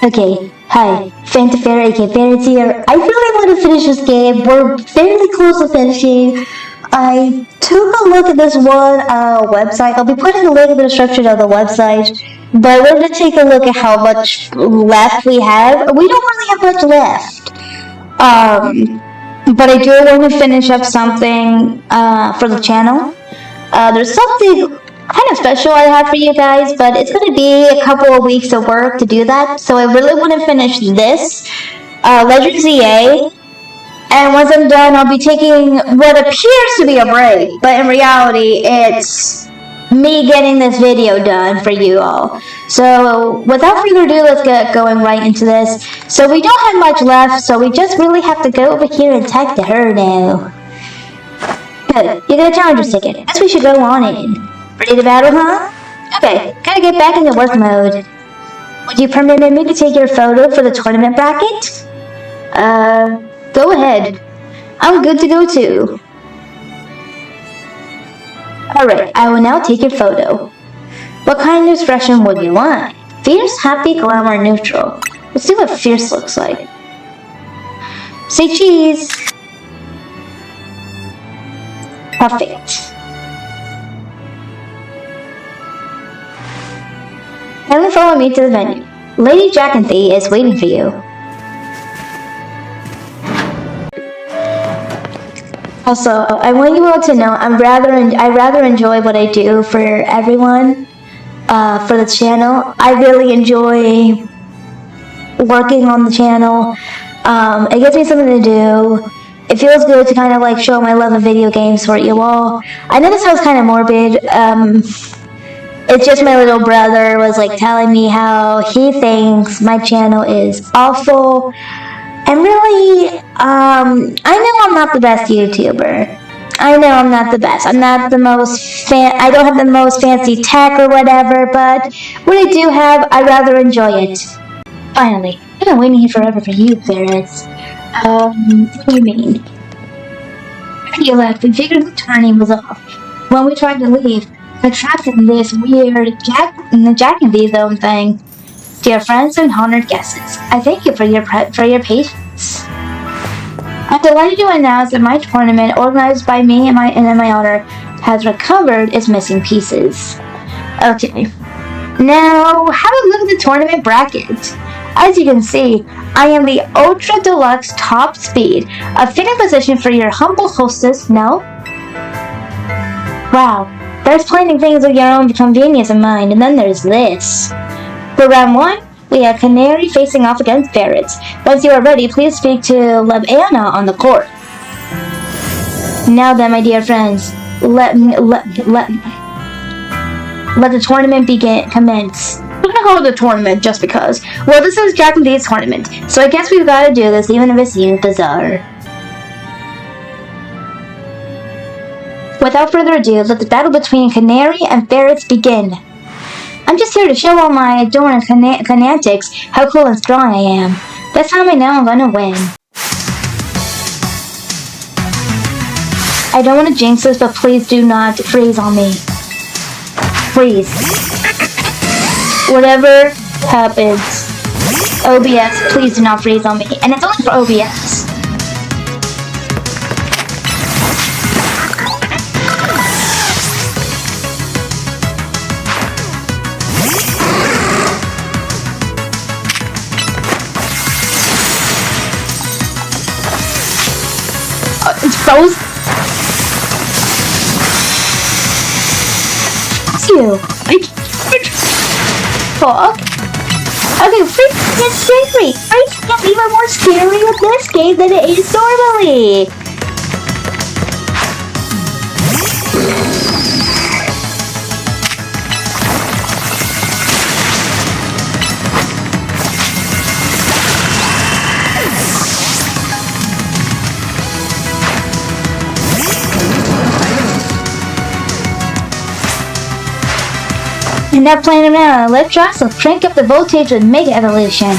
Okay, hi, Fantafair aka Ferret's here. I really want to finish this game. We're fairly close to finishing. I took a look at this one website. I'll be putting a link in the description of the website. But we're going to take a look at how much left we have. We don't really have much left. But I do want to finish up something for the channel. There's something kind of special I have for you guys, but it's going to be a couple of weeks of work to do that. So I really want to finish this Legend ZA, and once I'm done, I'll be taking what appears to be a break, but in reality, it's me getting this video done for you all. So without further ado, let's get going right into this. So we don't have much left, so we just really have to go over here and attack the her now. Good, you got a challenger ticket. Guess we should go on in. Ready to battle, huh? Okay, gotta get back into work mode. Would you permit me to take your photo for the tournament bracket? Go ahead. I'm good to go too. Alright, I will now take your photo. What kind of expression would you want? Fierce, happy, glamour, neutral. Let's see what fierce looks like. Say cheese! Perfect. Kindly follow me to the venue. Lady Dragonite is waiting for you. Also, I want you all to know I rather enjoy what I do for everyone, for the channel. I really enjoy working on the channel. It gives me something to do. It feels good to kind of like show my love of video games for you all. I know this sounds kind of morbid. It's just my little brother was like telling me how he thinks my channel is awful. And really, I know I'm not the best YouTuber. I know I'm not the best. I'm not the most I don't have the most fancy tech or whatever, but what I do have, I rather enjoy it. Finally, I've been waiting here forever for you, Ferrets. What do you mean? After you left, we figured the turning was off. When we tried to leave, I trapped in this weird Jack and V zone thing. Dear friends and honored guests, I thank you for your patience. I'm delighted to announce that my tournament, organized by me and in my honor, has recovered its missing pieces. Okay, now have a look at the tournament bracket. As you can see, I am the Ultra Deluxe Top Speed, a fitting position for your humble hostess, no? Wow, there's planning things of your own convenience in mind, and then there's this. For round 1, we have Canary facing off against Ferrets. Once you are ready, please speak to Anna on the court. Now then, my dear friends, let the tournament commence. We're gonna call it a tournament just because. Well, this is Jack and Dave's tournament, so I guess we've got to do this even if it seems bizarre. Without further ado, let the battle between Canary and Ferrets begin. I'm just here to show all my adoring Canantics how cool and strong I am. This time I know I'm gonna win. I don't want to jinx this, but please do not freeze on me. Freeze. Whatever happens. OBS, please do not freeze on me. And it's only for OBS. It's froze. You. Fuck. Okay, freaking get scary. Freaking get even more scary with this game than it is normally. And not playing around, Electros will crank up the voltage with Mega Evolution.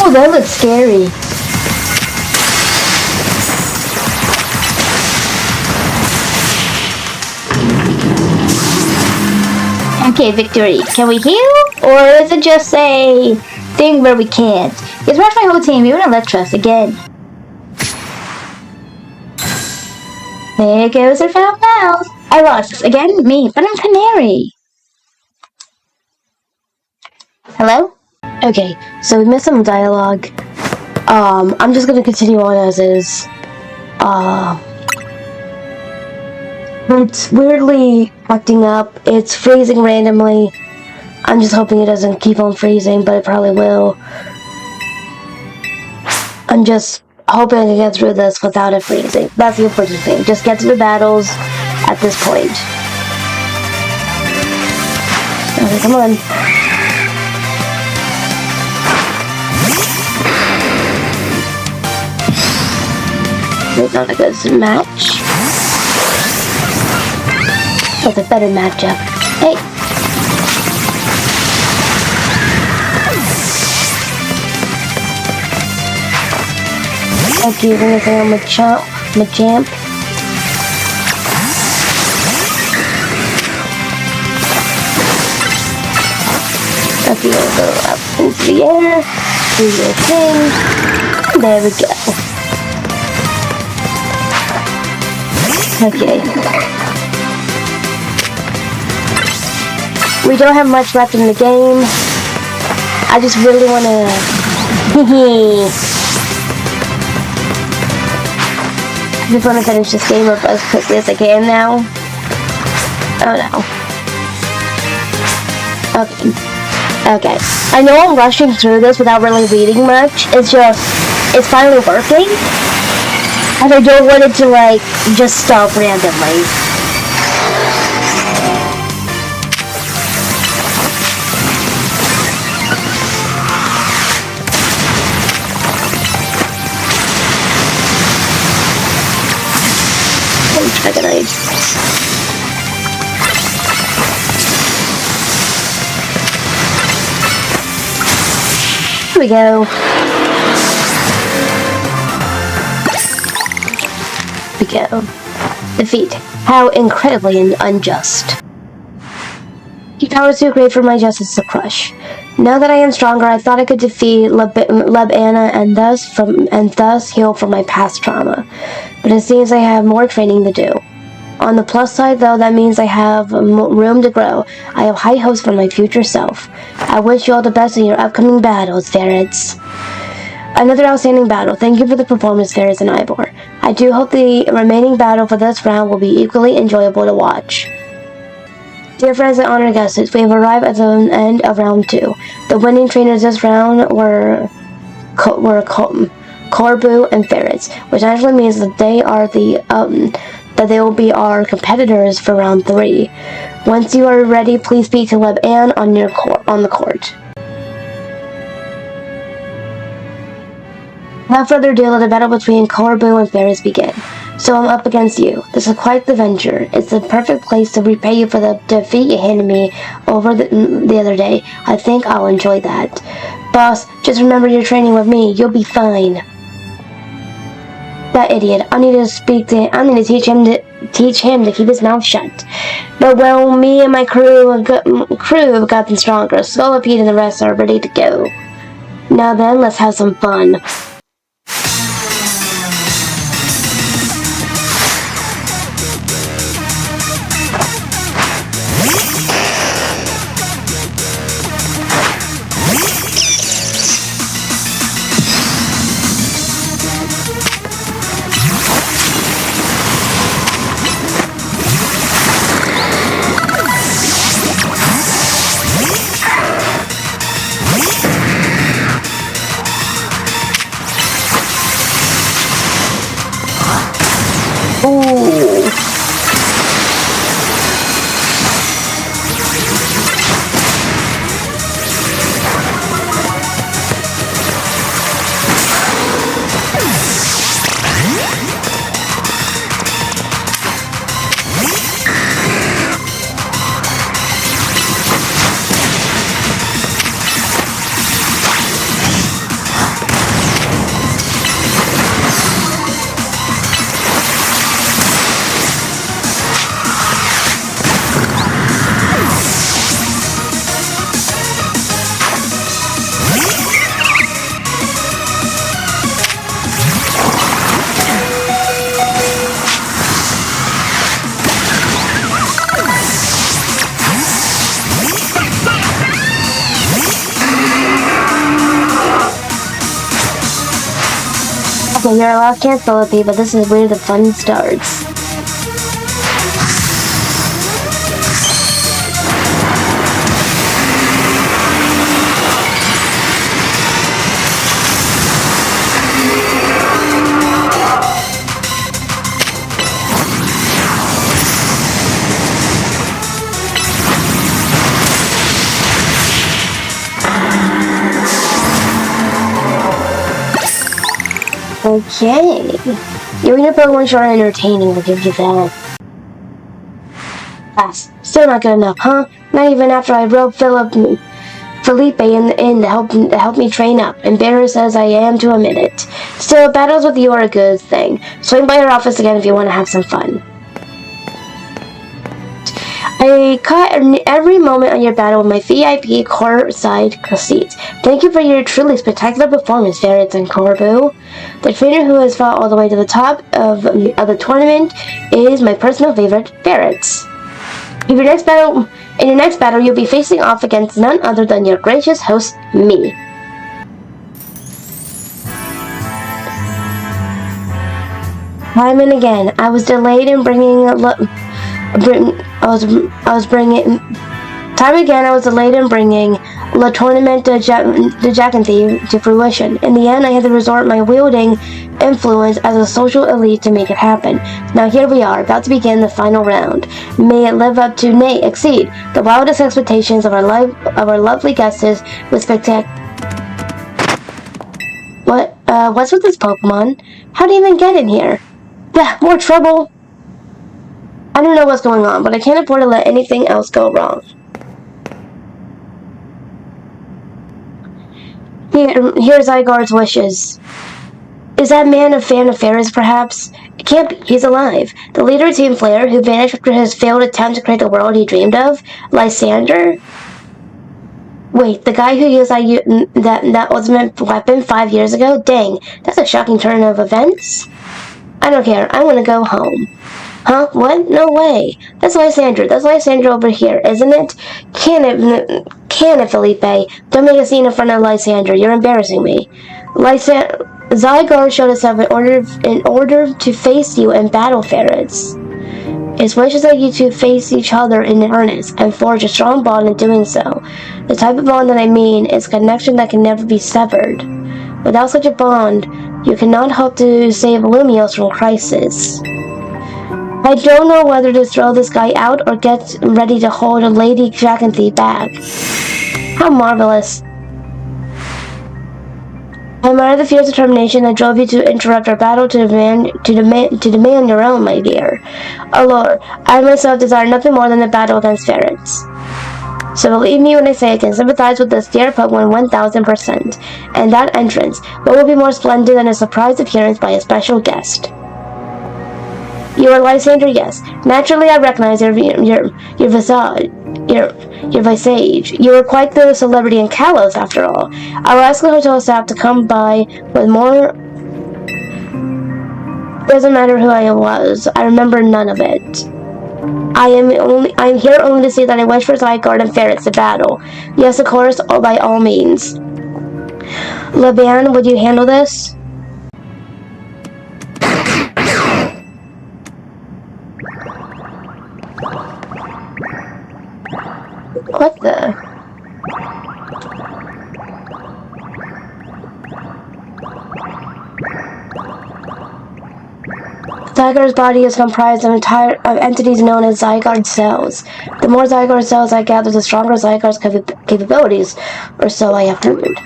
Oh, that looks scary. Okay, victory. Can we heal? Or is it just a thing where we can't? It's rushed my whole team. You wouldn't let trust again. There goes our foul pals. I lost. Again? Me. But I'm Canary. Hello? Okay, so we missed some dialogue. I'm just gonna continue on as is. It's weirdly acting up. It's freezing randomly. I'm just hoping it doesn't keep on freezing, but it probably will. I'm just hoping I can get through this without it freezing. That's the important thing. Just get to the battles at this point. Okay, come on. It's not a good match. That's a better matchup. Hey! Okay, we're gonna say I'm a champ. Okay, we'll go up into the air. Do your thing. There we go. Okay. We don't have much left in the game. I just really wanna... I just wanna finish this game up as quickly as I can now. Oh no. Okay. I know I'm rushing through this without really reading much. It's finally working. And I don't want it to, like, just stop randomly. Dragonite. Here we go. Defeat. How incredibly unjust. Your power is too great for my justice to crush. Now that I am stronger, I thought I could defeat Lebana and thus heal from my past trauma. But it seems I have more training to do. On the plus side, though, that means I have room to grow. I have high hopes for my future self. I wish you all the best in your upcoming battles, Ferrets. Another outstanding battle. Thank you for the performance, Ferrets and Ivor. I do hope the remaining battle for this round will be equally enjoyable to watch. Dear friends and honored guests, we have arrived at the end of round 2. The winning trainers this round were Corbu and Ferrets, which actually means that they will be our competitors for round 3. Once you are ready, please speak to Leb Ann on the court. Without further ado, let the battle between Corbu and Ferrets begin. So I'm up against you. This is quite the venture. It's the perfect place to repay you for the defeat you handed me over the other day. I think I'll enjoy that. Boss, just remember you're training with me. You'll be fine. That idiot. I need to teach him to keep his mouth shut. But well, me and my crew have gotten stronger. Scolipede and the rest are ready to go. Now then, let's have some fun. Okay, you're allowed to cancel it, but this is where the fun starts. Okay. You and your Pokemon sure are entertaining, I'll give you that. Pass. Still not good enough, huh? Not even after I wrote Felipe in to help me train up. Embarrassed as I am to admit it. Still, battles with you are a good thing. Swing by your office again if you want to have some fun. I caught every moment on your battle with my VIP courtside seats. Thank you for your truly spectacular performance, Ferrets and Corbu. The trainer who has fought all the way to the top of the tournament is my personal favorite, Ferrets. In your next battle, you'll be facing off against none other than your gracious host, me. Time and again, I was delayed in bringing La Tournament de Jacanthy to fruition. In the end, I had to resort my wielding influence as a social elite to make it happen. Now here we are, about to begin the final round. May it live up to, nay, exceed, the wildest expectations of our lovely guests with what's with this Pokemon? How do you even get in here? More trouble! I don't know what's going on, but I can't afford to let anything else go wrong. Here's Zygarde's wishes. Is that man a fan of Ferris, perhaps? It can't be. He's alive. The leader of Team Flare, who vanished after his failed attempt to create the world he dreamed of? Lysander? Wait, the guy who used that ultimate weapon 5 years ago? Dang, that's a shocking turn of events. I don't care. I want to go home. Huh? What? No way. That's Lysander. That's Lysander over here, isn't it? Can it, Felipe? Don't make a scene in front of Lysander. You're embarrassing me. Zygarde showed himself in order to face you in battle, Ferrets. His wish is that you two face each other in earnest and forge a strong bond in doing so. The type of bond that I mean is a connection that can never be severed. Without such a bond, you cannot hope to save Lumiose from crisis. I don't know whether to throw this guy out or get ready to hold Lady Jacanthy back. How marvelous. I admire the fierce determination that drove you to interrupt our battle to demand your own, my dear. Oh Lord, I myself desire nothing more than the battle against Ferrets. So believe me when I say I can sympathize with this dear Pokemon 1000%. And that entrance, what will be more splendid than a surprise appearance by a special guest? You are Lysander, yes. Naturally, I recognize your visage. Your visage. You are quite the celebrity in Kalos, after all. I will ask the hotel staff to come by with more. Doesn't matter who I was. I remember none of it. I am here only to say that I wish for Zygarde and Ferrets to battle. Yes, of course, by all means. Laban, would you handle this? What the? Zygarde's body is comprised of entities known as Zygarde cells. The more Zygarde cells I gather, the stronger Zygarde's capabilities, or so I have heard.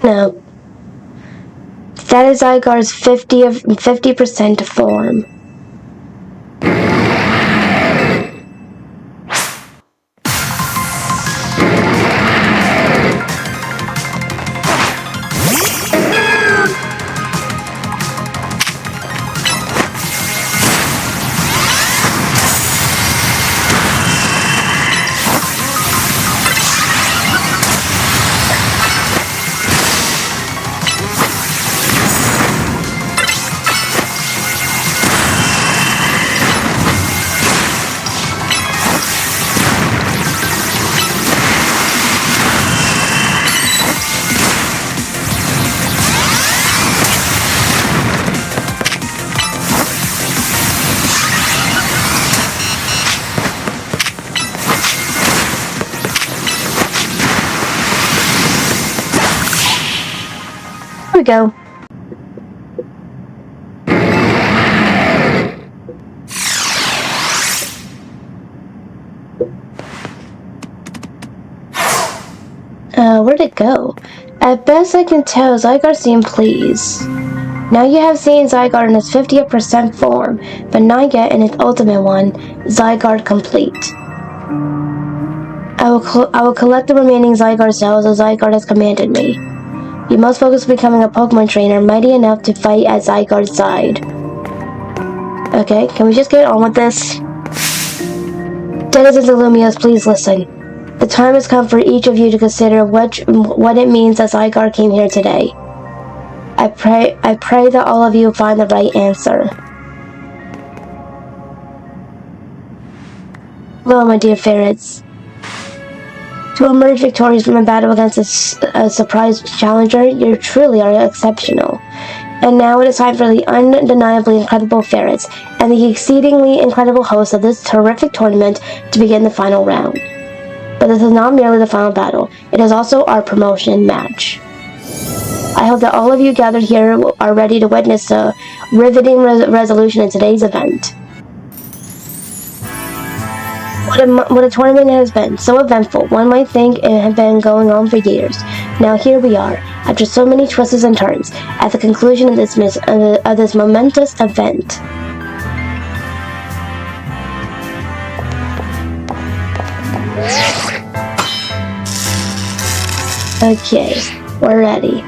No. That is Zygarde's 50% form. go. Where'd it go? At best I can tell, Zygarde seemed pleased. Now you have seen Zygarde in its 50th% form, but not yet in its ultimate one, Zygarde Complete. I will collect the remaining Zygarde cells as Zygarde has commanded me. You must focus on becoming a Pokemon trainer mighty enough to fight at Zygarde's side. Okay, can we just get on with this? Denizens of Lumiose, please listen. The time has come for each of you to consider what it means that Zygarde came here today. I pray that all of you find the right answer. Hello, my dear ferrets. To emerge victorious from a battle against a surprise challenger, you truly are exceptional. And now it is time for the undeniably incredible ferrets and the exceedingly incredible host of this terrific tournament to begin the final round. But this is not merely the final battle, it is also our promotion match. I hope that all of you gathered here are ready to witness a riveting resolution in today's event. What a tournament it has been, so eventful, one might think it had been going on for years. Now here we are, after so many twists and turns, at the conclusion of this momentous event. Okay, we're ready.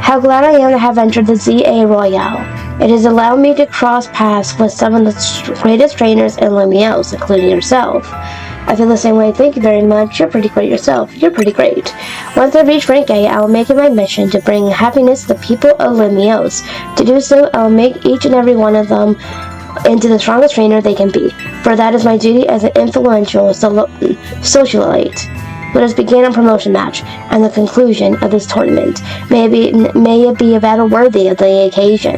How glad I am to have entered the ZA Royale. It has allowed me to cross paths with some of the greatest trainers in Lumiose, including yourself. I feel the same way. Thank you very much. You're pretty great yourself. You're pretty great. Once I reach rank A, I will make it my mission to bring happiness to the people of Lumiose. To do so, I will make each and every one of them into the strongest trainer they can be, for that is my duty as an influential socialite. Let us begin our promotion match and the conclusion of this tournament. May it be a battle worthy of the occasion.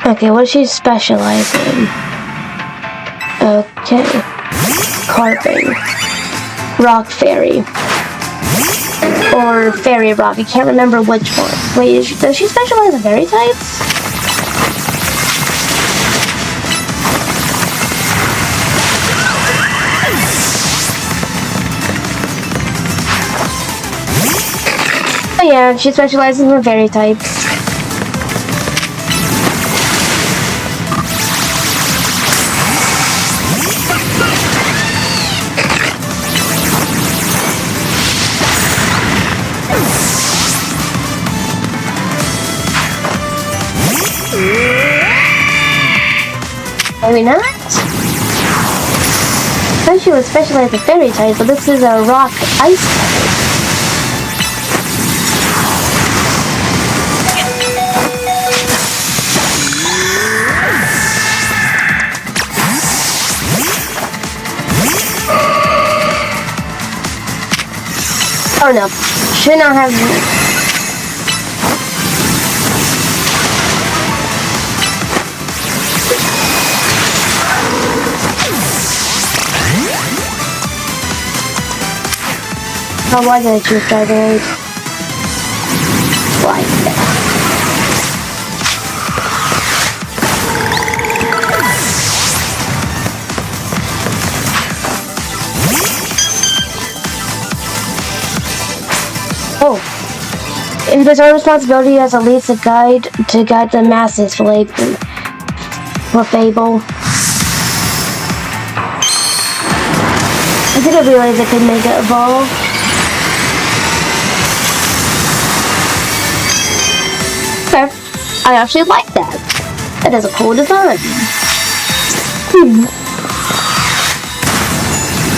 Okay, what does she specialize in? Okay. Carping. Rock Fairy. Or Fairy Rock. I can't remember which one. Wait, does she specialize in fairy types? Oh yeah, she specializes in fairy types. Maybe not? I thought she would specialize in fairy type, but this is a rock ice type. Oh no, should not have. Oh, why did I choose Dragonite? Why? Oh. It is our responsibility as elites to guide the masses for Fable. I didn't realize I could make it evolve. I actually like that. That is a cool design.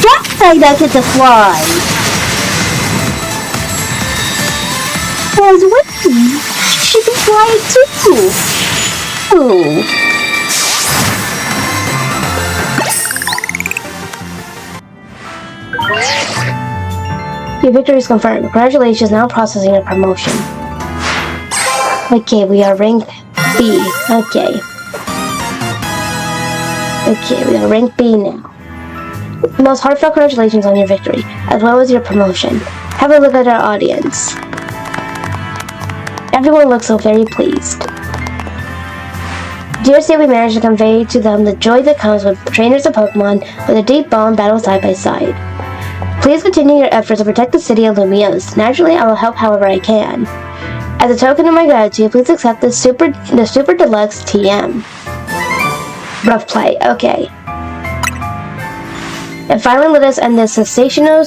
Dragonite that gets to fly. I was waiting. She can fly too. Ooh. Your victory is confirmed. Congratulations, now processing a promotion. Okay, we are rank B. Okay, we are rank B now. Most heartfelt congratulations on your victory, as well as your promotion. Have a look at our audience. Everyone looks so very pleased. Dear State, we managed to convey to them the joy that comes with trainers of Pokemon with a deep bond battle side by side. Please continue your efforts to protect the city of Lumiose. Naturally, I will help however I can. As a token of my gratitude, please accept the Super Deluxe TM. Rough play, okay. And finally, let us end the sensational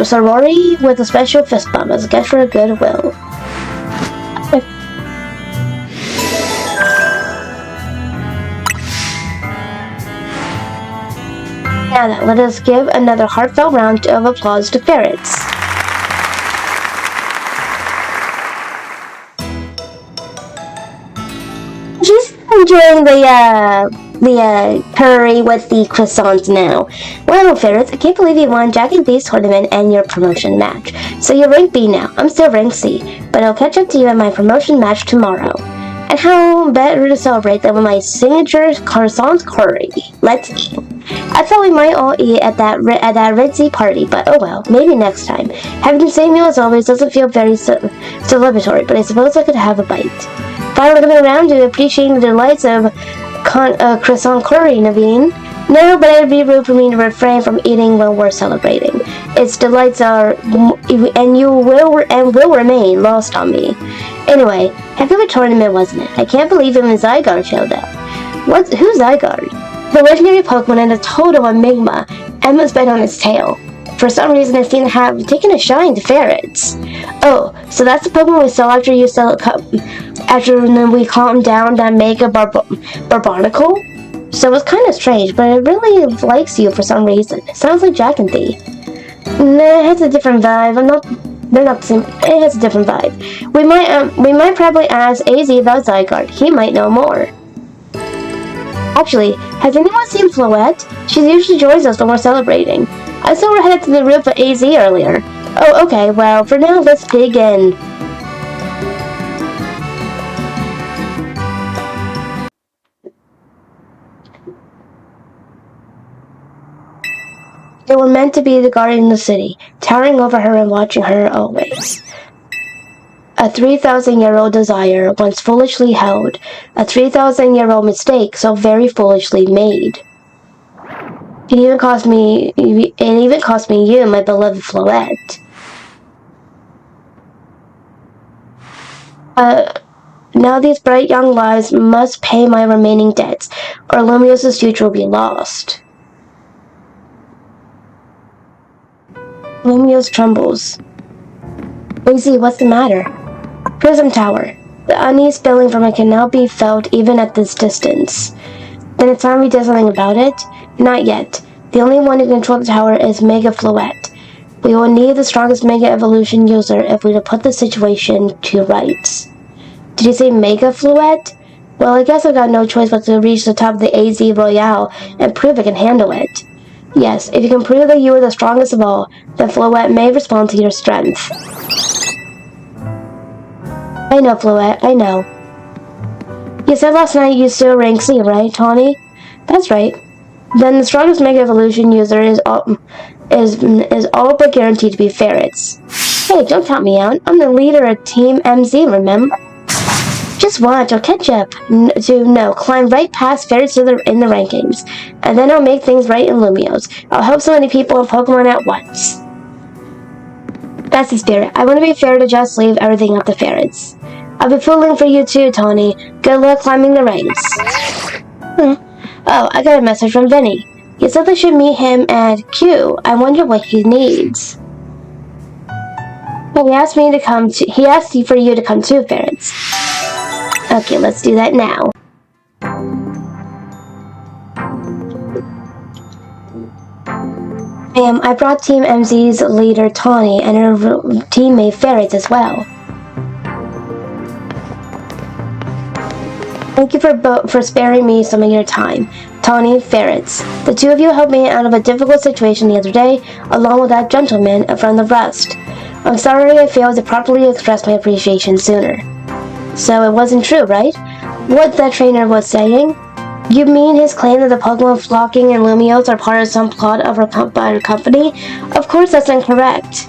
sorority with a special fist bump as a gesture for goodwill. Now then, let us give another heartfelt round of applause to Ferrets. She's enjoying the curry with the croissants now. Well, Ferrets, I can't believe you won Jack and Beast tournament and your promotion match. So you're rank B now. I'm still rank C, but I'll catch up to you at my promotion match tomorrow. And how better to celebrate than with my signature croissant curry? Let's eat. I thought we might all eat at that ritzy party, but oh well, maybe next time. Having the same meal as always doesn't feel very celebratory, but I suppose I could have a bite. Finally coming around to appreciating the delights of croissant curry, Naveen. No, but it would be rude for me to refrain from eating while we're celebrating. Its delights are, and will remain lost on me. Anyway, heck of a tournament, wasn't it? I can't believe even Zygarde showed up. Who's Zygarde? The legendary Pokemon and a total enigma. Emma's been on its tail. For some reason, it seems to have taken a shine to Ferrets. Oh, so that's the Pokemon we saw after we calmed down that Mega Barbarnacle? So it's kind of strange, but it really likes you for some reason. It sounds like Jack and Thee. Nah, it has a different vibe. They're not the same. It has a different vibe. We might probably ask AZ about Zygarde. He might know more. Actually, has anyone seen Floette? She usually joins us when we're celebrating. I saw her headed to the roof at AZ earlier. Oh, okay. Well, for now, let's dig in. They were meant to be the guardian of the city, towering over her and watching her always. A 3,000-year-old desire, once foolishly held. A 3,000-year-old mistake, so very foolishly made. It even cost me you, my beloved Floette. Now these bright young lives must pay my remaining debts, or Lumiose's future will be lost. Lumiose trembles. Lazy, what's the matter? Prism Tower. The unease spilling from it can now be felt even at this distance. Then it's time we did something about it? Not yet. The only one who can control the tower is Mega Floette. We will need the strongest Mega Evolution user if we to put the situation to rights. Did you say Mega Floette? Well, I guess I've got no choice but to reach the top of the AZ Royale and prove I can handle it. Yes, if you can prove that you are the strongest of all, then Floette may respond to your strength. I know, Floette, I know. You said last night you still rank C, right, Tawny? That's right. Then the strongest Mega Evolution user is all but guaranteed to be Ferrets. Hey, don't count me out. I'm the leader of Team MZ, remember? Just watch, I'll catch up climb right past Ferrets in the rankings. And then I'll make things right in Lumiose. I'll help so many people and Pokemon at once. That's the spirit. I want to be fair to just leave everything up to Ferrets. I'll be pulling for you too, Tawny. Good luck climbing the ranks. Oh, I got a message from Vinny. He said I should meet him at Q. I wonder what he needs. Well, he asked for you to come too, Ferrets. Okay, let's do that now. Ma'am, I brought Team MZ's leader Tawny and her teammate Ferrets as well. Thank you for sparing me some of your time. Tawny, Ferrets. The two of you helped me out of a difficult situation the other day, along with that gentleman from the Rust. I'm sorry I failed to properly express my appreciation sooner. So it wasn't true, right? What that trainer was saying? You mean his claim that the Pokemon flocking in Lumiose are part of some plot of our company? Of course that's incorrect.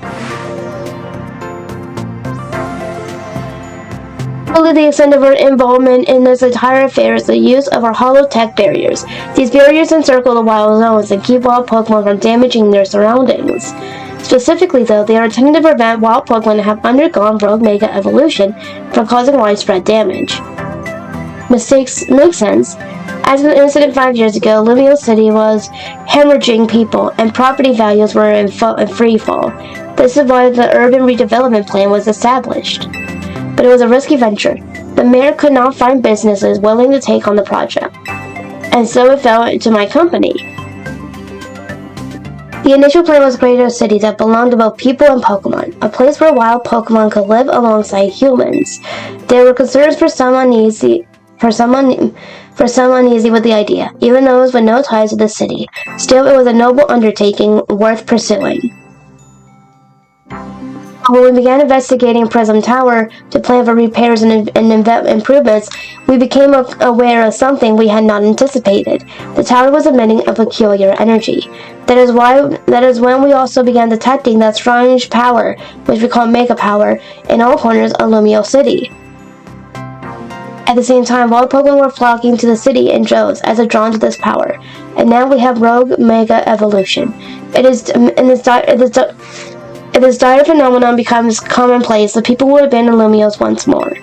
Only the extent of our involvement in this entire affair is the use of our hollow-tech barriers. These barriers encircle the wild zones and keep wild Pokemon from damaging their surroundings. Specifically, though, they are intended to prevent wild Pokemon that have undergone Rogue Mega Evolution from causing widespread damage. Mistakes make sense. After the incident 5 years ago, Lumiose City was hemorrhaging people, and property values were in free fall. This is why the urban redevelopment plan was established. But it was a risky venture. The mayor could not find businesses willing to take on the project, and so it fell into my company. The initial plan was to create a city that belonged to both people and Pokemon, a place where wild Pokemon could live alongside humans. There were concerns for some uneasy with the idea, even those with no ties to the city. Still, it was a noble undertaking worth pursuing. When we began investigating Prism Tower to plan for repairs and improvements, we became aware of something we had not anticipated. The tower was emitting a peculiar energy. That is when we also began detecting that strange power, which we call Mega Power, in all corners of Lumiose City. At the same time, wild Pokemon were flocking to the city in droves as if drawn to this power. And now we have Rogue Mega Evolution. If this dire phenomenon becomes commonplace, the people will abandon Lumiose once more.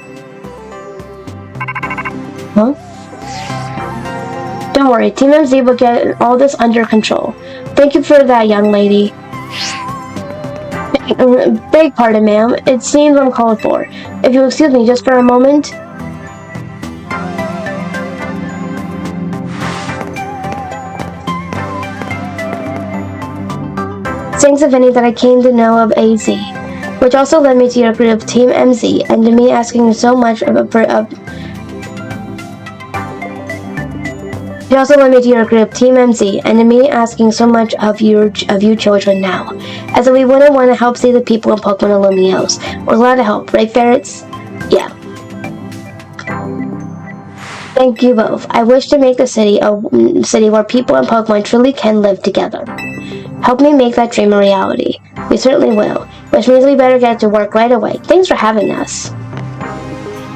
Huh? Don't worry, Team MZ will get all this under control. Thank you for that, young lady. Beg pardon, ma'am. It seems uncalled for. If you'll excuse me just for a moment. Thanks, if any, that I came to know of AZ, which also led me to your group, Team MZ, and to me asking so much of your children now, as we wouldn't want to help save the people in Pokemon and Lumiose. We're glad to help, right, ferrets? Yeah. Thank you both. I wish to make the city a city where people and Pokemon truly can live together. Help me make that dream a reality. We certainly will, which means we better get to work right away. Thanks for having us.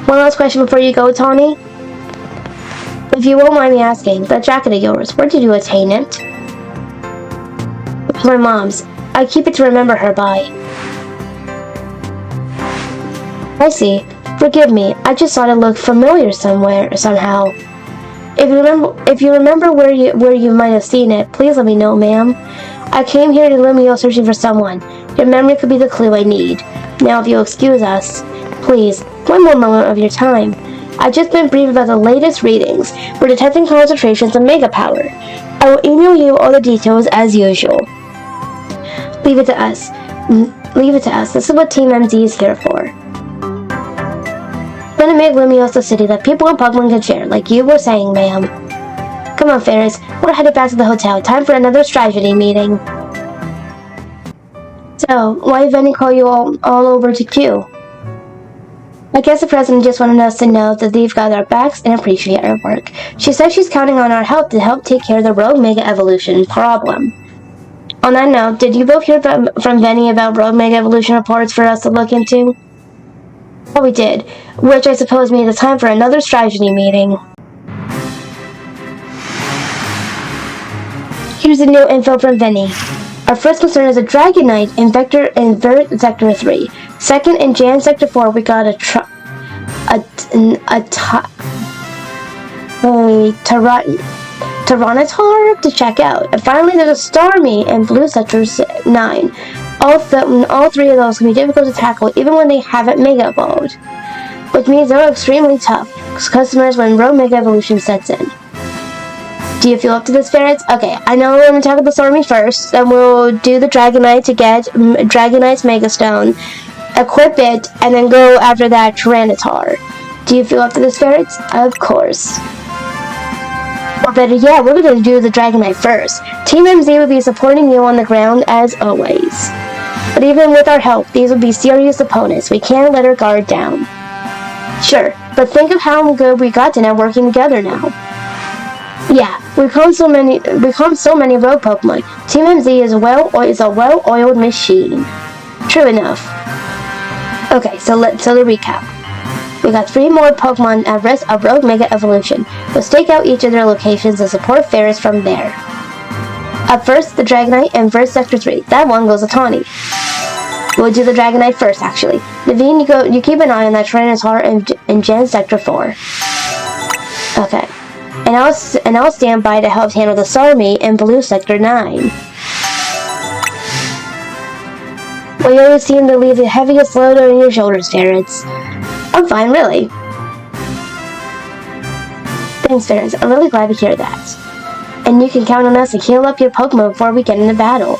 One last question before you go, Tawny. If you won't mind me asking, that jacket of yours, where did you attain it? It was my mom's. I keep it to remember her by. I see. Forgive me, I just thought it looked familiar somehow. If you remember where you might have seen it, please let me know, ma'am. I came here to Lumiose searching for someone. Your memory could be the clue I need. Now, if you'll excuse us, please, one more moment of your time. I've just been briefed about the latest readings. We're detecting concentrations of Mega Power. I will email you all the details as usual. Leave it to us. This is what Team MZ is here for. We're gonna make Lumiose a city that people and Pokemon can share, like you were saying, ma'am. Come on, Ferris. We're headed back to the hotel. Time for another strategy meeting. So, why did Venny call you all over to Q? I guess the president just wanted us to know that they've got our backs and appreciate our work. She says she's counting on our help to help take care of the Rogue Mega Evolution problem. On that note, did you both hear from Venny about Rogue Mega Evolution reports for us to look into? Oh, we did, which I suppose means it's time for another strategy meeting. Here's the new info from Venny. Our first concern is a Dragonite in Vert Sector 3. Second, in Jan Sector 4, we got a Tyranitar to check out. And finally, there's a Starmie in Blue Sector 9. All three of those can be difficult to tackle even when they haven't Mega Evolved, which means they're extremely tough customers when Rogue Mega Evolution sets in. Do you feel up to this, ferrets? Okay, I know we're going to tackle the Stormy first, then we'll do the Dragonite to get Dragonite's Mega Stone, equip it, and then go after that Tyranitar. Do you feel up to this, ferrets? Of course. Or better yet, we're going to do the Dragonite first. Team MZ will be supporting you on the ground as always. But even with our help, these will be serious opponents. We can't let our guard down. Sure, but think of how good we got to now working together now. Yeah, we clone so many rogue Pokemon. Team MZ is a well-oiled machine. True enough. Okay, so to recap. We got 3 more Pokemon at risk of Rogue Mega Evolution. We'll stake out each of their locations and support Ferris from there. Up first, the Dragonite in First Sector 3. That one goes to Tawny. We'll do the Dragonite first, actually. Naveen, you keep an eye on that Tyrannosaur in Gen Sector 4. Okay. And I'll stand by to help handle the Starmie in Blue Sector 9. Well, you always seem to leave the heaviest load on your shoulders, Ferrets. I'm fine, really. Thanks, Ferrets. I'm really glad to hear that. And you can count on us to heal up your Pokemon before we get into battle.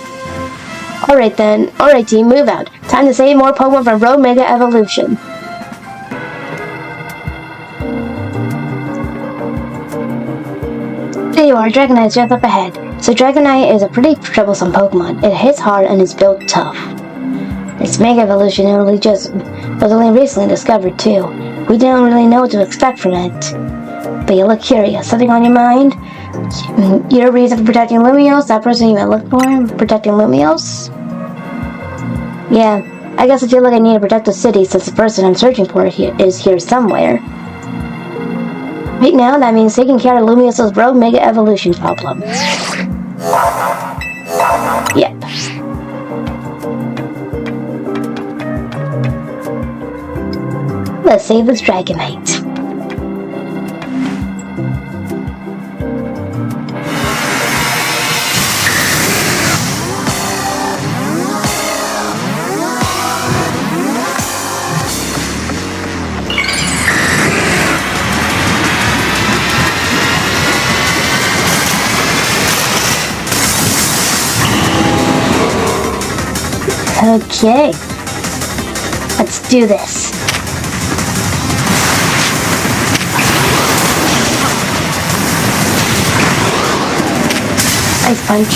Alright then. Alright team, move out. Time to save more Pokemon from Rogue Mega Evolution. There you are, Dragonite's just up ahead. So Dragonite is a pretty troublesome Pokemon. It hits hard and is built tough. Its Mega Evolution was only recently discovered too. We didn't really know what to expect from it. But you look curious. Something on your mind? Your reason for protecting Lumiose? That person you might look for? Protecting Lumiose? Yeah, I guess I feel like I need to protect the city since the person I'm searching for is here somewhere. Right now, that means taking care of Lumiose's Rogue Mega Evolution problem. Yep. Let's save this Dragonite. Okay, let's do this. Ice punch.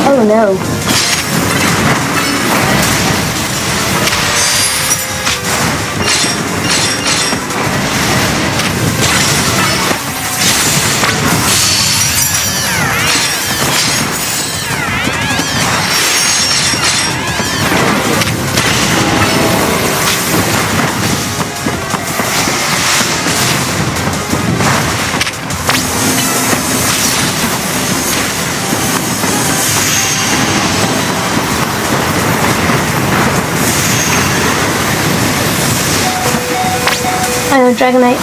Oh no. Dragonite.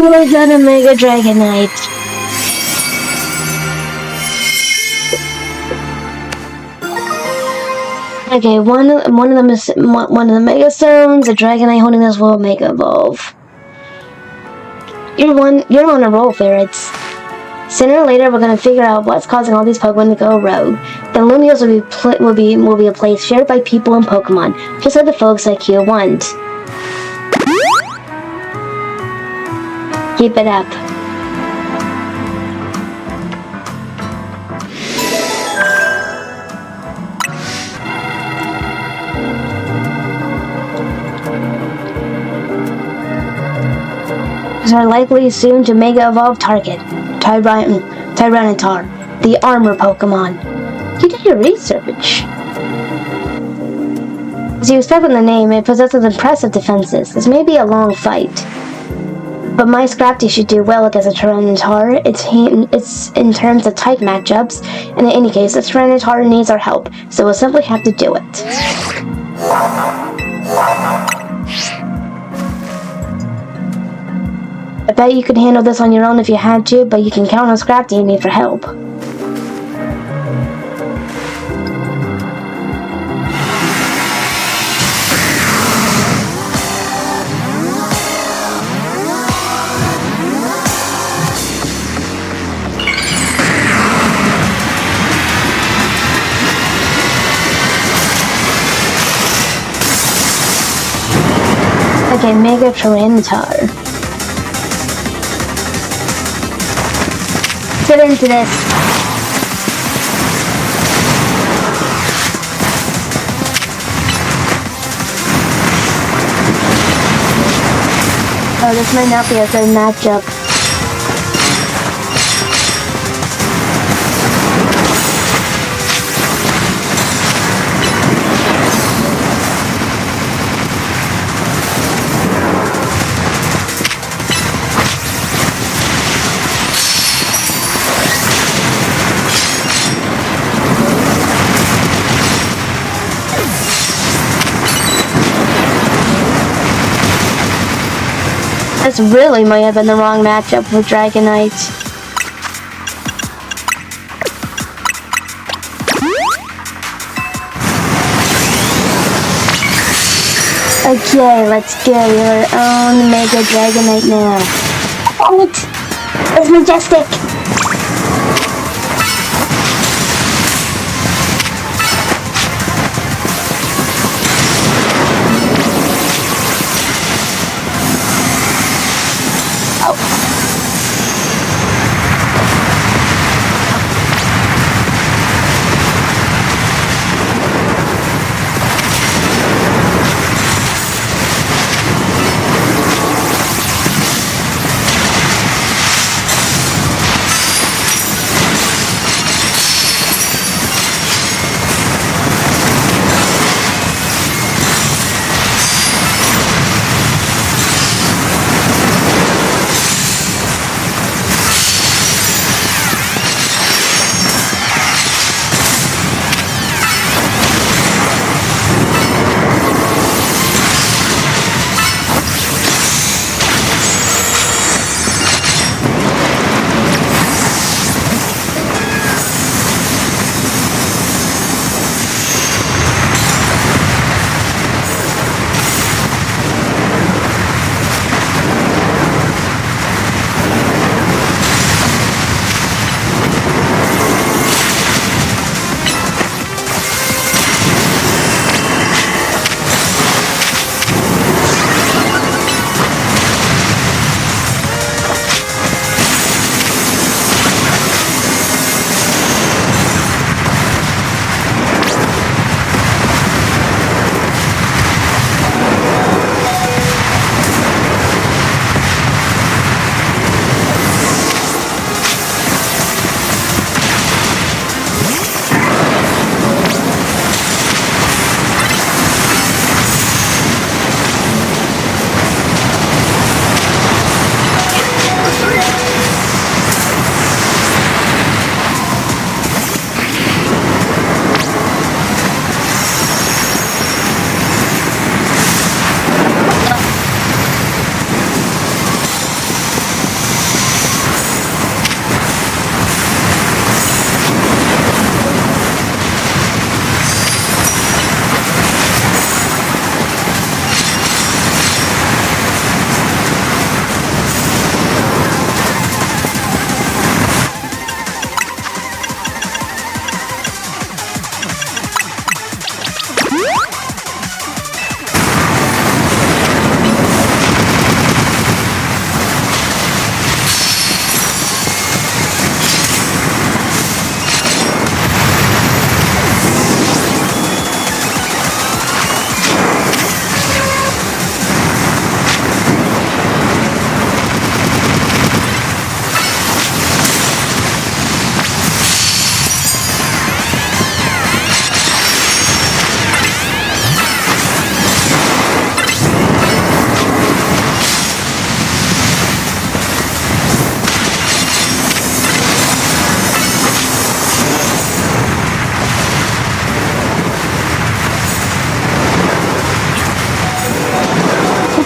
finally got a Mega Dragonite. Okay, one of the Mega Stones, the Dragonite holding this will Mega Evolve. You're on a roll, ferrets. Sooner or later, we're gonna figure out what's causing all these Pokemon to go rogue. The Lumios will be a place shared by people and Pokemon, just like the folks like you want. Keep it up. Are likely soon to Mega Evolve target, Tyranitar, the armor Pokemon. You did your research. As you expect from the name, it possesses impressive defenses. This may be a long fight, but my Scrafty should do well against a Tyranitar. It's in terms of type matchups, and in any case, the Tyranitar needs our help, so we'll simply have to do it. I bet you could handle this on your own if you had to, but you can count on Scrafty and me for help. Okay, Mega Tyranitar. Get into this. Oh, this might not be a good matchup. This really might have been the wrong matchup for Dragonite. Okay, let's get our own Mega Dragonite now. Oh, it's majestic!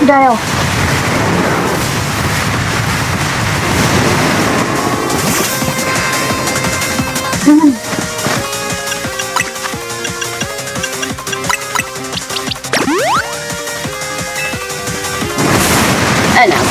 Dial. I know.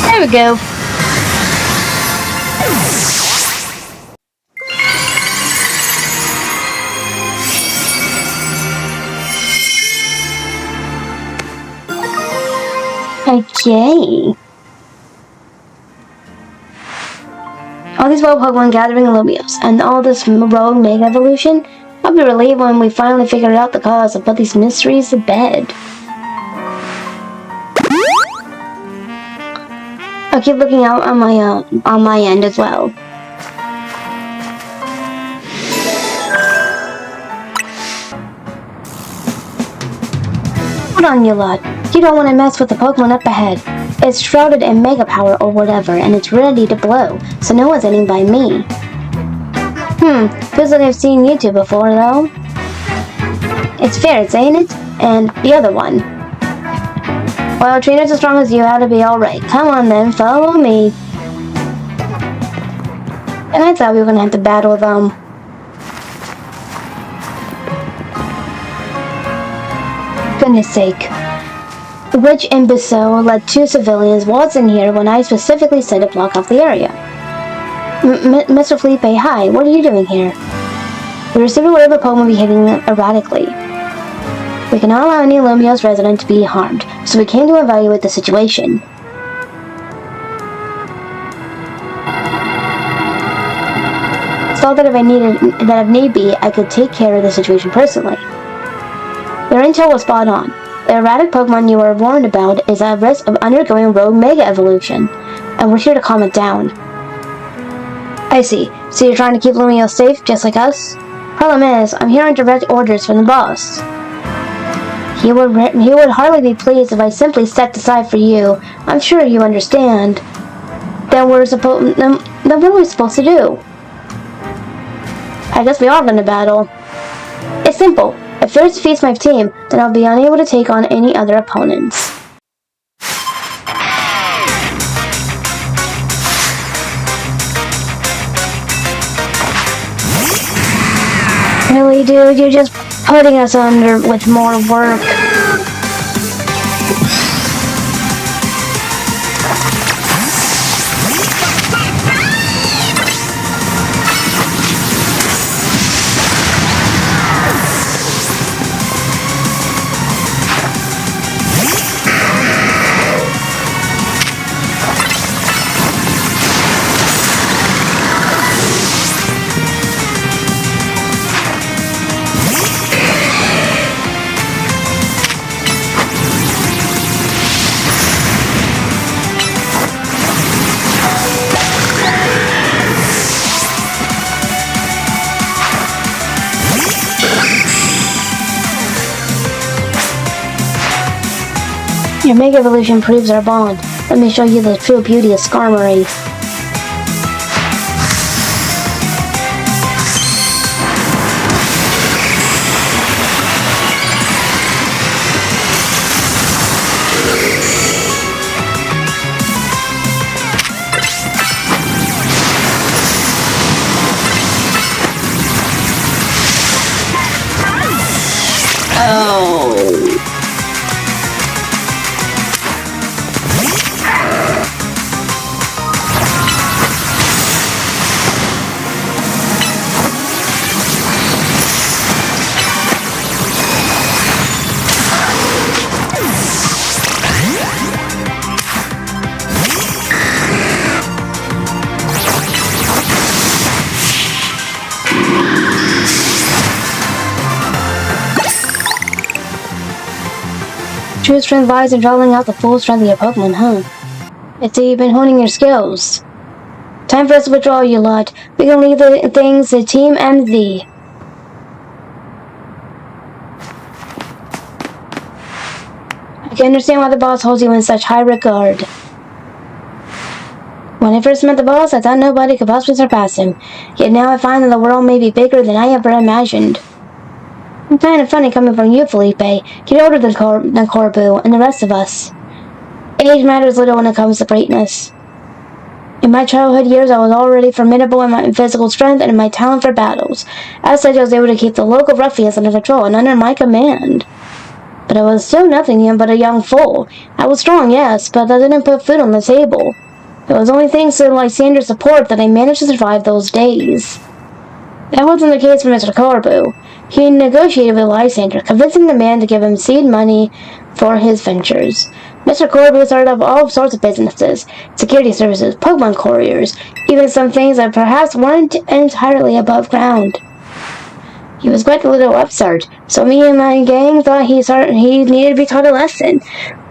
There we go. Okay. All these wild Pokemon gathering Lumios, and all this rogue Mega Evolution, I'll be relieved when we finally figure out the cause and put these mysteries to bed. I'll keep looking out on my end as well. Hold on, you lot. You don't want to mess with the Pokemon up ahead. It's shrouded in Mega Power or whatever, and it's ready to blow, so no one's aiming by me. Feels like I've seen you two before, though. It's Ferrets, ain't it? And the other one. Well, trainers as strong as you ought to be alright. Come on then, follow me. And I thought we were gonna have to battle them. Goodness sake. Which imbecile let two civilians waltz in here when I specifically said to block off the area? Mr. Felipe, hi, what are you doing here? We received a word of a Pokemon behaving erratically. We cannot allow any Lumios resident to be harmed, so we came to evaluate the situation. Thought that if need be, I could take care of the situation personally. Your intel was spot on. The erratic Pokemon you were warned about is at risk of undergoing rogue Mega Evolution, and we're here to calm it down. I see. So you're trying to keep Lumios safe, just like us? Problem is, I'm here on direct orders from the boss. He would hardly be pleased if I simply stepped aside for you. I'm sure you understand. Then what are we supposed to do? I guess we are gonna battle. It's simple. If Ferris defeats my team, then I'll be unable to take on any other opponents. Really, dude? You're just putting us under with more work. Your Mega Evolution proves our bond. Let me show you the true beauty of Skarmory. battle! True strength lies in drawing out the full strength of your Pokemon, huh? I see you've been honing your skills. Time for us to withdraw, you lot. We can leave the things to Team MZ. I can understand why the boss holds you in such high regard. When I first met the boss, I thought nobody could possibly surpass him. Yet now I find that the world may be bigger than I ever imagined. It's kind of funny coming from you, Felipe. You're older than Corbu and the rest of us. Age matters little when it comes to greatness. In my childhood years, I was already formidable in my physical strength and in my talent for battles. As such, I was able to keep the local ruffians under control and under my command. But I was still nothing but a young fool. I was strong, yes, but that didn't put food on the table. It was only thanks to Lysander's support that I managed to survive those days. That wasn't the case for Mr. Corbu. He negotiated with Lysander, convincing the man to give him seed money for his ventures. Mr. Corbu started up all sorts of businesses, security services, Pokemon couriers, even some things that perhaps weren't entirely above ground. He was quite a little upstart, so me and my gang thought he needed to be taught a lesson.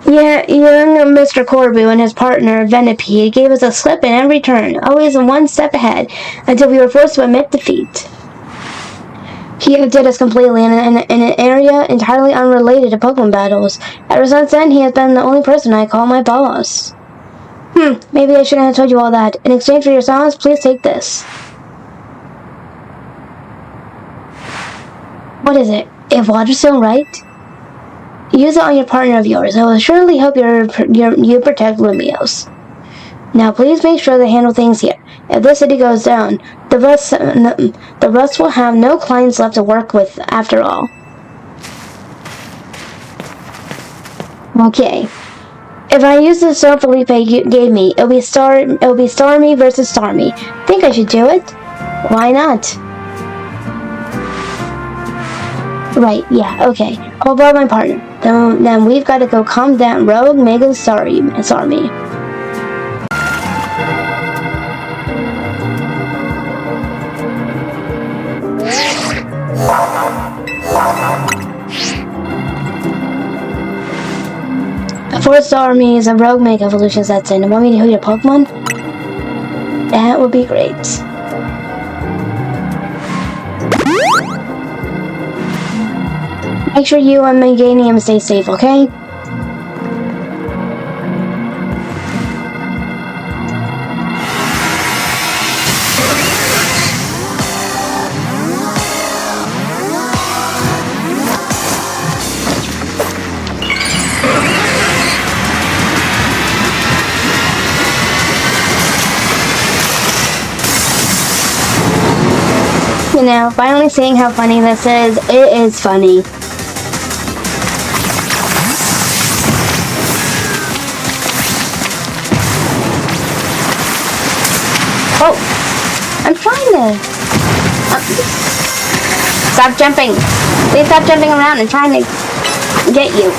Yeah, young Mr. Corbu and his partner, Venipede, gave us a slip in every turn, always one step ahead, until we were forced to admit defeat. He outdid us completely in an area entirely unrelated to Pokemon battles. Ever since then, he has been the only person I call my boss. Maybe I shouldn't have told you all that. In exchange for your silence, please take this. What is it? A water stone, right? Use it on your partner of yours. It will surely help you protect Lumios. Now, please make sure to handle things here. If this city goes down, the rest will have no clients left to work with after all. Okay. If I use the stone Felipe gave me, it'll be Starmie versus Starmie. Think I should do it? Why not? Right, yeah, okay. I'll borrow my partner. Then we've got to go calm down Rogue, Megan, Starmie. Before Starmie's and Rogue Mega evolution sets in, want me to heal your Pokemon? That would be great. Make sure you and Meganium stay safe, okay? You know, finally seeing how funny this is, it is funny. Oh, I'm trying to... Stop jumping. Please stop jumping around. I'm trying to get you.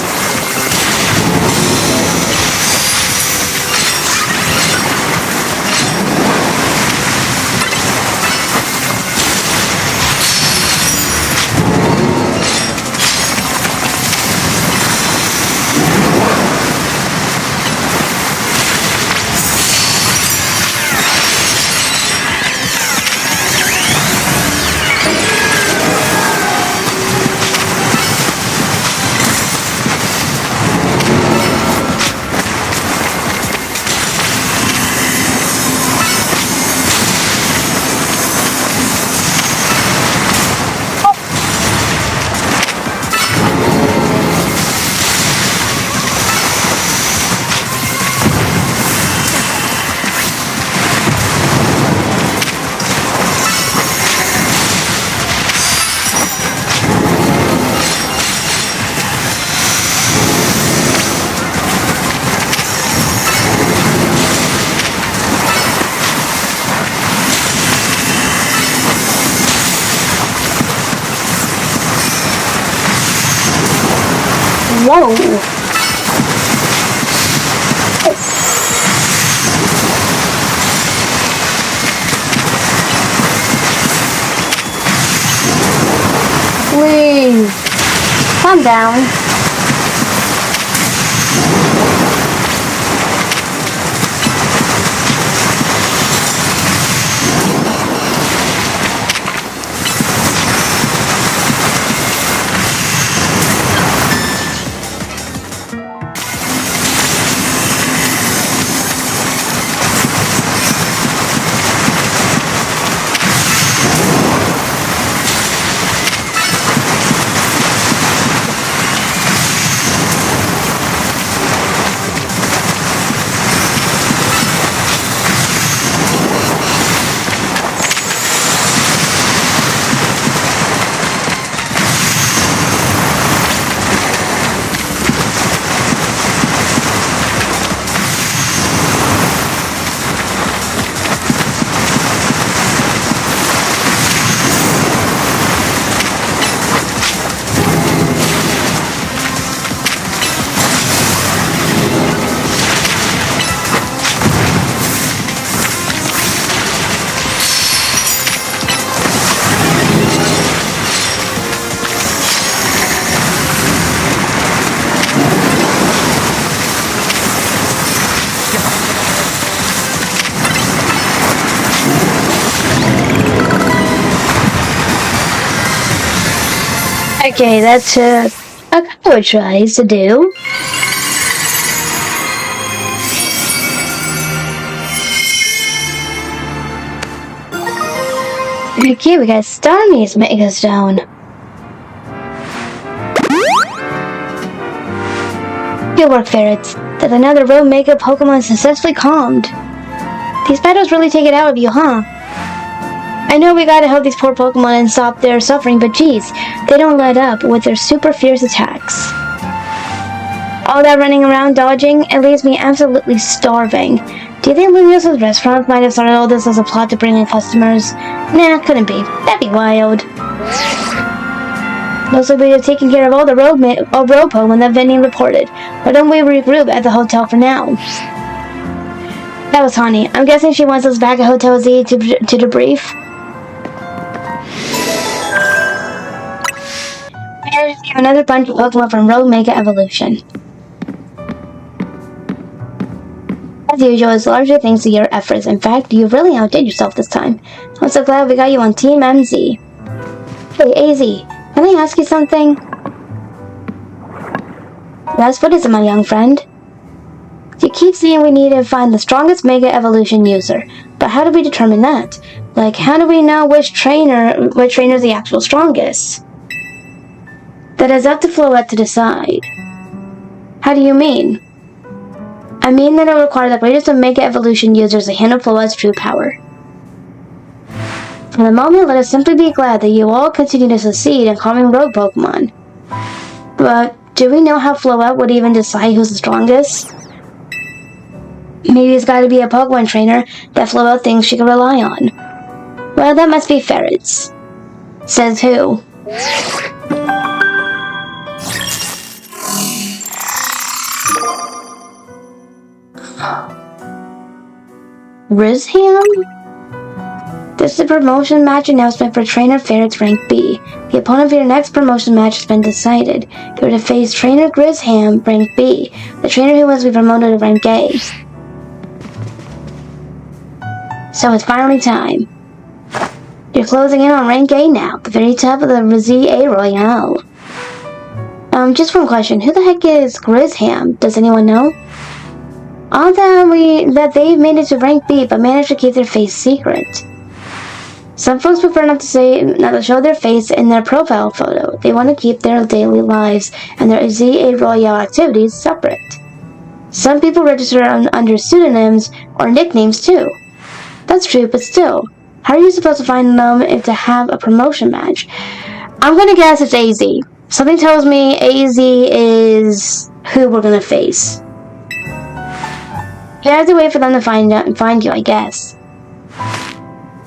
Whoa. Please. Calm down. Okay, that's a couple of tries to do. Okay, we got Starmie's Mega Stone. Good work, ferrets. That's another rogue Mega Pokemon successfully calmed. These battles really take it out of you, huh? I know we gotta help these poor Pokemon and stop their suffering, but geez, they don't let up with their super fierce attacks. All that running around dodging, it leaves me absolutely starving. Do you think Lumiosa's restaurant might have started all this as a plot to bring in customers? Nah, couldn't be. That'd be wild. Looks like we have taken care of all the rogue Pokemon that Vinny reported. Why don't we regroup at the hotel for now? That was Honey. I'm guessing she wants us back at Hotel Z to debrief. Here's another bunch of Pokemon from Rogue Mega Evolution. As usual, it's largely thanks to your efforts. In fact, you really outdid yourself this time. I'm so glad we got you on Team MZ. Hey, AZ, can I ask you something? Yes, what is it, my young friend? You keep saying we need to find the strongest Mega Evolution user, but how do we determine that? Like, how do we know which trainer is the actual strongest? That is up to Floette to decide. How do you mean? I mean that it will require the greatest of Mega Evolution users to handle Floette's true power. For the moment, let us simply be glad that you all continue to succeed in calming rogue Pokemon. But do we know how Floette would even decide who's the strongest? Maybe it's gotta be a Pokemon trainer that Floette thinks she can rely on. Well, that must be ferrets. Says who? Rizham? This is a promotion match announcement for Trainer Ferrets Rank B. The opponent for your next promotion match has been decided. You are to face Trainer Grizham, Rank B, the trainer who wants to be promoted to Rank A. So it's finally time. You're closing in on Rank A now, the very top of the ZA Royale. Just one question, who the heck is Grizham? Does anyone know? All that they've made it to Rank B, but managed to keep their face secret. Some folks prefer not to show their face in their profile photo. They want to keep their daily lives and their ZA Royale activities separate. Some people register under pseudonyms or nicknames too. That's true, but still, how are you supposed to find them if to have a promotion match? I'm gonna guess it's AZ. Something tells me AZ is who we're gonna face. You have to wait for them to find you, I guess.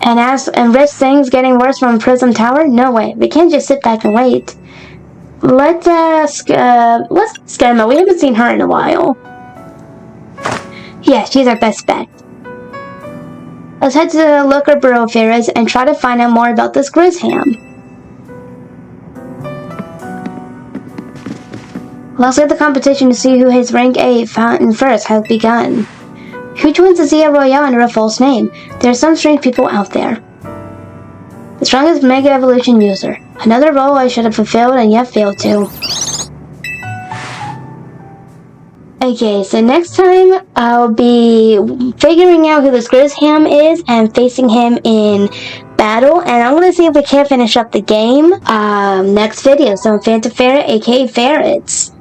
And risk things getting worse from Prism Tower? No way. We can't just sit back and wait. Let's ask Emma. We haven't seen her in a while. Yeah, she's our best bet. Let's head to the local borough fairs and try to find out more about this Grizzham. Looks like the competition to see who hits rank 8 fountain first has begun. Who joins the Zia Royale under a false name? There are some strange people out there. The strongest Mega Evolution user. Another role I should have fulfilled and yet failed to. Okay, so next time I'll be figuring out who this Grizzham is and facing him in battle, and I'm gonna see if we can't finish up the game next video. So I'm Phantom Ferret, aka Ferrets.